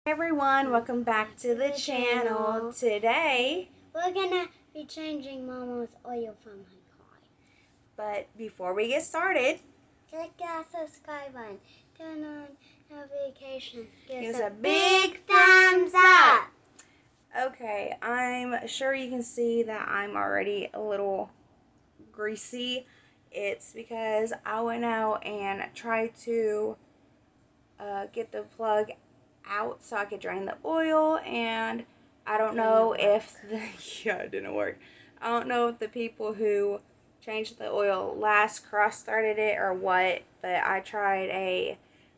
Hey everyone, welcome back to the channel. Today, we're gonna be changing Mama's oil from her car. But before we get started, click that subscribe button, turn on notifications, give us a big thumbs up. Okay, I'm sure you can see that I'm already a little greasy. It's because I went out and tried to get the plug out so I could drain the oil, and I don't know if it didn't work. I don't know if the people who changed the oil last cross-started it or what, but I tried a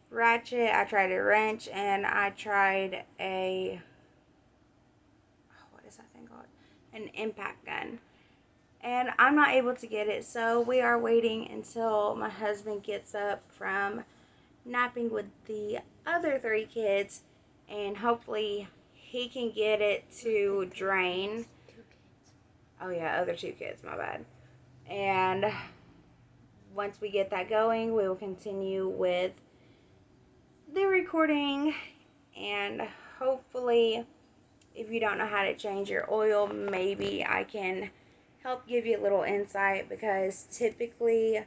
ratchet, I tried a wrench, and I tried a, what is that thing called? An impact gun. And I'm not able to get it, so we are waiting until my husband gets up from napping with the other 3 kids, and hopefully he can get it to drain. Oh yeah, other 2 kids, my bad. And once we get that going, we will continue with the recording, and hopefully if you don't know how to change your oil, maybe I can help give you a little insight, because typically,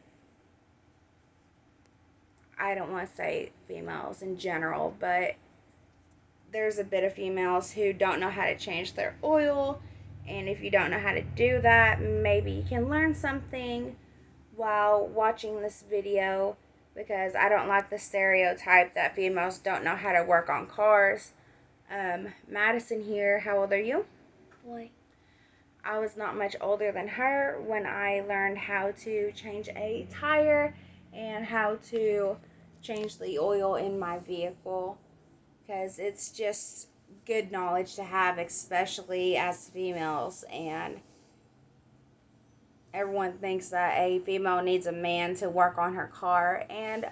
I don't want to say females in general, but there's a bit of females who don't know how to change their oil, and if you don't know how to do that, maybe you can learn something while watching this video, because I don't like the stereotype that females don't know how to work on cars. Madison here, how old are you? Boy. I was not much older than her when I learned how to change a tire and how to change the oil in my vehicle, because it's just good knowledge to have, especially as females. And everyone thinks that a female needs a man to work on her car, and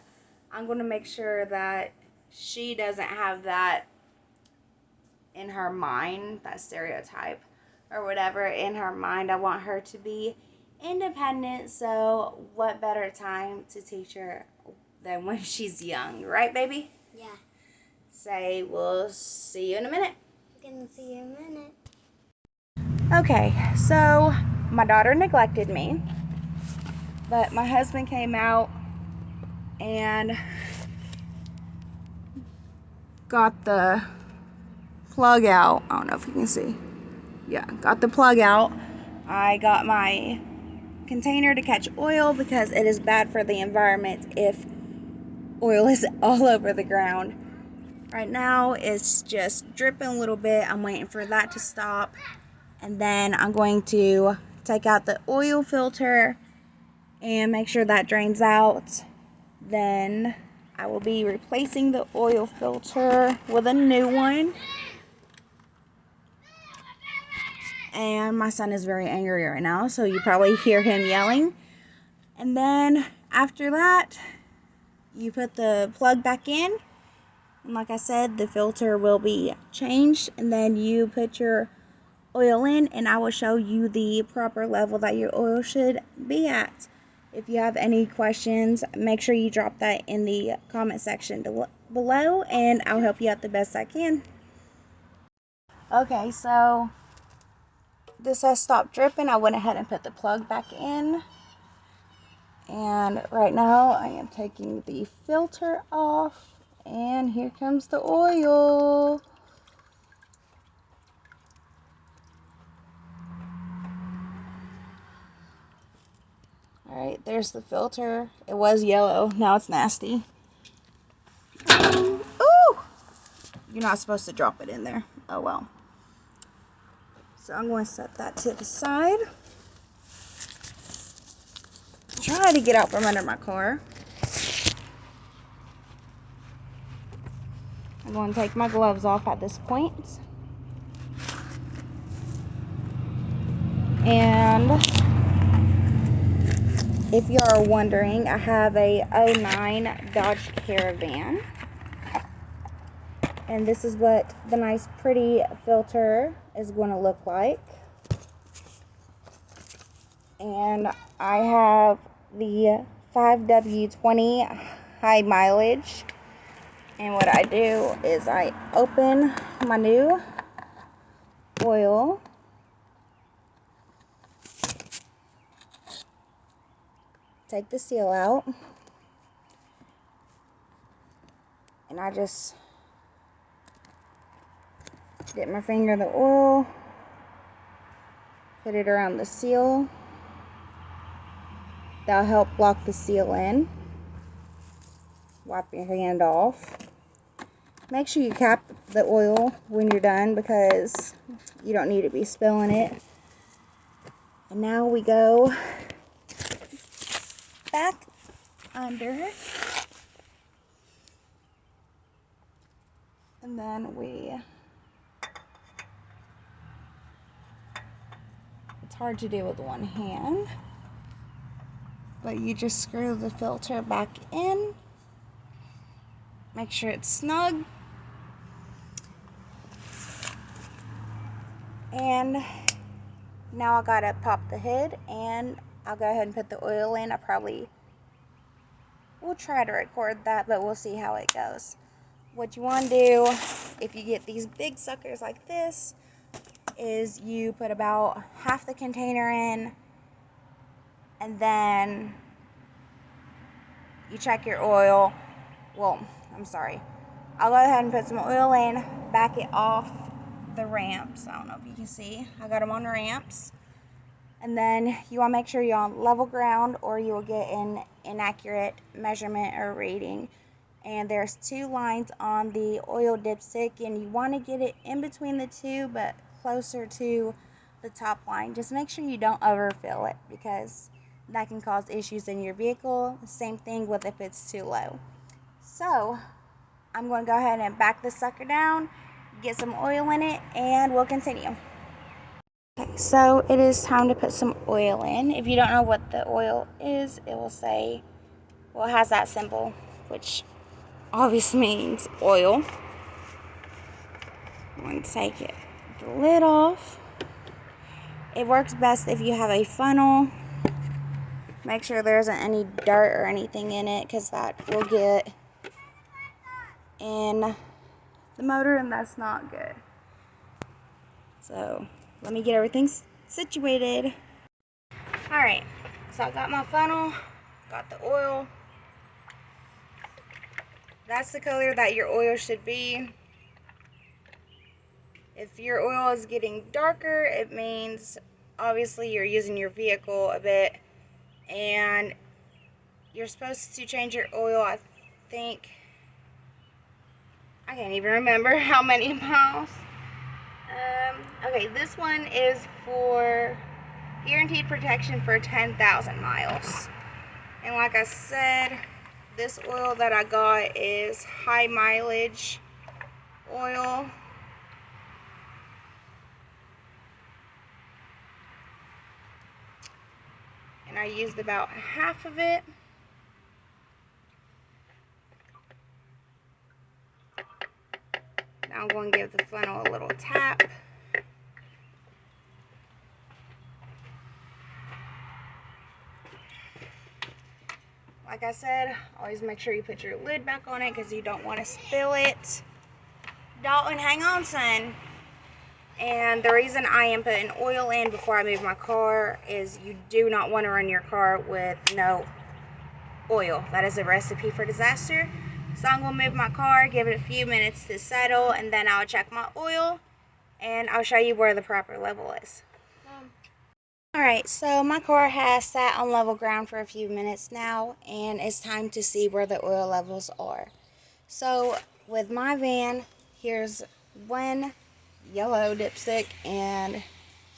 I'm going to make sure that she doesn't have that in her mind, that stereotype or whatever in her mind. I want her to be independent, so what better time to teach her than when she's young, right baby? Yeah. Say we'll see you in a minute. We're gonna see you in a minute. Okay, so my daughter neglected me, but my husband came out and got the plug out. I don't know if you can see. Yeah, got the plug out. I got my container to catch oil, because it is bad for the environment if oil is all over the ground. Right now it's just dripping a little bit. I'm waiting for that to stop, and then I'm going to take out the oil filter and make sure that drains out. Then I will be replacing the oil filter with a new one. And my son is very angry right now, so you probably hear him yelling. And then after that, you put the plug back in, and like I said, the filter will be changed, and then you put your oil in, and I will show you the proper level that your oil should be at. If you have any questions, make sure you drop that in the comment section below, and I'll help you out the best I can. Okay, so this has stopped dripping. I went ahead and put the plug back in, and right now I am taking the filter off, and here comes the oil. Alright, there's the filter. It was yellow, now it's nasty. Ooh! You're not supposed to drop it in there. Oh well. So I'm going to set that to the side. Try to get out from under my car. I'm going to take my gloves off at this point. And if you are wondering, I have a 09 Dodge Caravan. And this is what the nice pretty filter is going to look like. And I have the 5W20 high mileage. And what I do is I open my new oil. Take the seal out. And I just dip my finger in the oil. Put it around the seal. That'll help block the seal in. Wipe your hand off. Make sure you cap the oil when you're done because you don't need to be spilling it. And now we go back under. And then it's hard to do with one hand, but you just screw the filter back in. Make sure it's snug. And now I gotta pop the hood and I'll go ahead and put the oil in. We'll try to record that, but we'll see how it goes. What you want to do if you get these big suckers like this is you put about half the container in, and then you check your oil. Well, I'm sorry. I'll go ahead and put some oil in, back it off the ramps. I don't know if you can see. I got them on ramps. And then you want to make sure you're on level ground or you will get an inaccurate measurement or reading. And there's 2 lines on the oil dipstick, and you want to get it in between the 2 but closer to the top line. Just make sure you don't overfill it because that can cause issues in your vehicle. Same thing with if it's too low. So I'm going to go ahead and back this sucker down, get some oil in it, and we'll continue. Okay, so it is time to put some oil in. If you don't know what the oil is, it will say, well, it has that symbol, which obviously means oil. I'm going to take the lid off. It works best if you have a funnel. Make sure there isn't any dirt or anything in it because that will get in the motor and that's not good. So let me get everything situated. Alright, so I got my funnel, got the oil. That's the color that your oil should be. If your oil is getting darker, it means obviously you're using your vehicle a bit, and you're supposed to change your oil, I think, I can't even remember how many miles. Okay, this one is for guaranteed protection for 10,000 miles. And like I said, this oil that I got is high mileage oil. And I used about half of it. Now I'm going to give the funnel a little tap. Like I said, always make sure you put your lid back on it because you don't want to spill it. Dalton, hang on, son. And the reason I am putting oil in before I move my car is you do not want to run your car with no oil. That is a recipe for disaster. So I'm going to move my car, give it a few minutes to settle, and then I'll check my oil and I'll show you where the proper level is. Alright, so my car has sat on level ground for a few minutes now, and it's time to see where the oil levels are. So with my van, here's one yellow dipstick and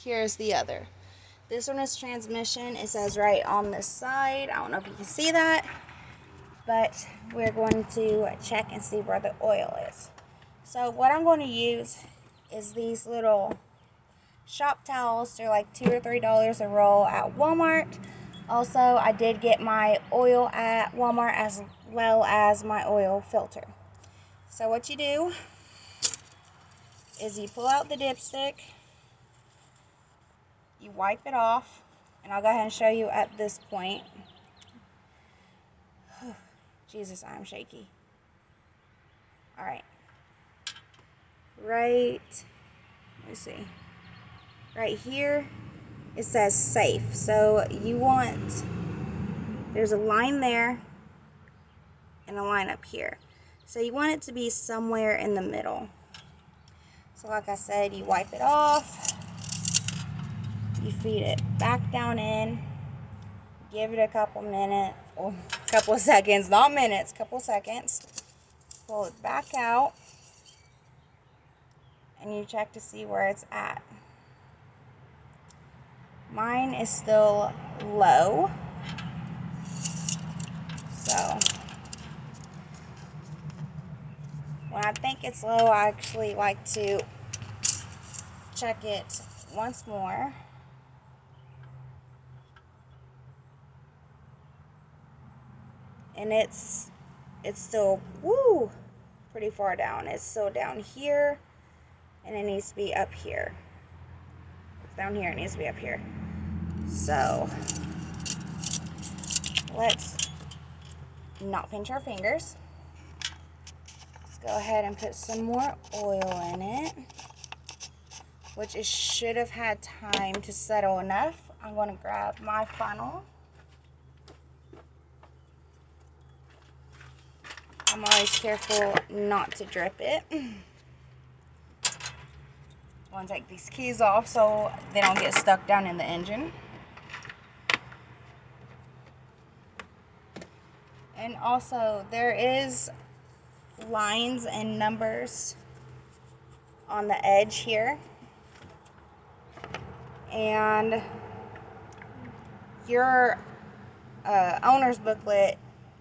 here's the other. This one is transmission. It says right on this side. I don't know if you can see that, but we're going to check and see where the oil is. So what I'm going to use is these little shop towels. They're like $2 or $3 a roll at Walmart. Also, I did get my oil at Walmart as well as my oil filter. So what you do is you pull out the dipstick, you wipe it off, and I'll go ahead and show you at this point. Jesus, I'm shaky. Alright. Right, let me see. Right here, it says safe. So you want, there's a line there and a line up here. So you want it to be somewhere in the middle. So like I said, you wipe it off. You feed it back down in. Give it a couple minutes, or a couple of seconds, not minutes, couple of seconds. Pull it back out. And you check to see where it's at. Mine is still low. So when I think it's low, I actually like to check it once more. And it's still, woo, pretty far down. It's still down here, and it needs to be up here. It's down here, it needs to be up here. So let's not pinch our fingers. Let's go ahead and put some more oil in it, which it should have had time to settle enough. I'm going to grab my funnel. I'm always careful not to drip it. I'm going to take these keys off so they don't get stuck down in the engine. And also, there is lines and numbers on the edge here. And your owner's booklet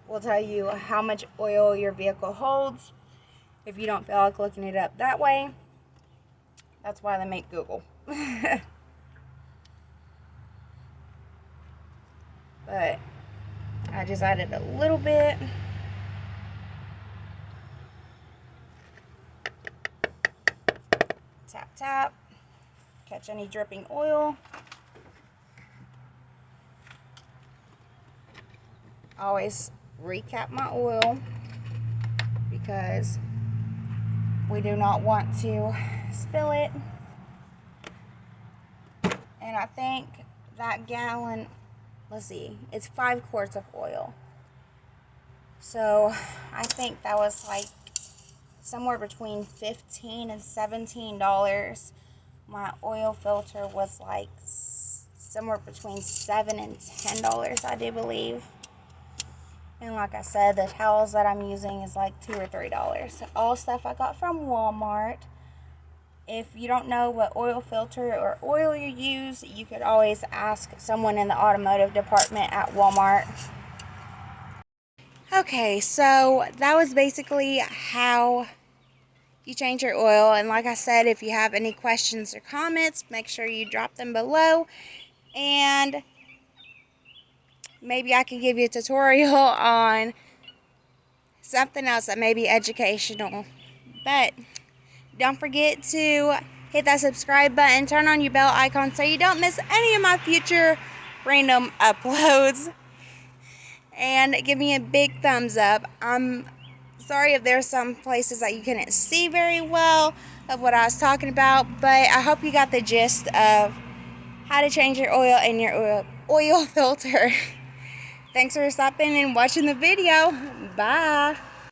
will tell you how much oil your vehicle holds. If you don't feel like looking it up that way, that's why they make Google. But I just added a little bit. Tap, tap. Catch any dripping oil. Always recap my oil because we do not want to spill it. And I think that gallon, let's see, it's 5 quarts of oil. So I think that was like somewhere between $15 and $17. My oil filter was like somewhere between $7 and $10, I do believe. And like I said, the towels that I'm using is like $2 or $3. All stuff I got from Walmart. If you don't know what oil filter or oil you use, you could always ask someone in the automotive department at Walmart. Okay, so that was basically how you change your oil. And like I said, if you have any questions or comments, make sure you drop them below. And maybe I can give you a tutorial on something else that may be educational. But don't forget to hit that subscribe button, turn on your bell icon so you don't miss any of my future random uploads. And give me a big thumbs up. I'm sorry if there's some places that you couldn't see very well of what I was talking about, but I hope you got the gist of how to change your oil in your oil filter. Thanks for stopping and watching the video. Bye.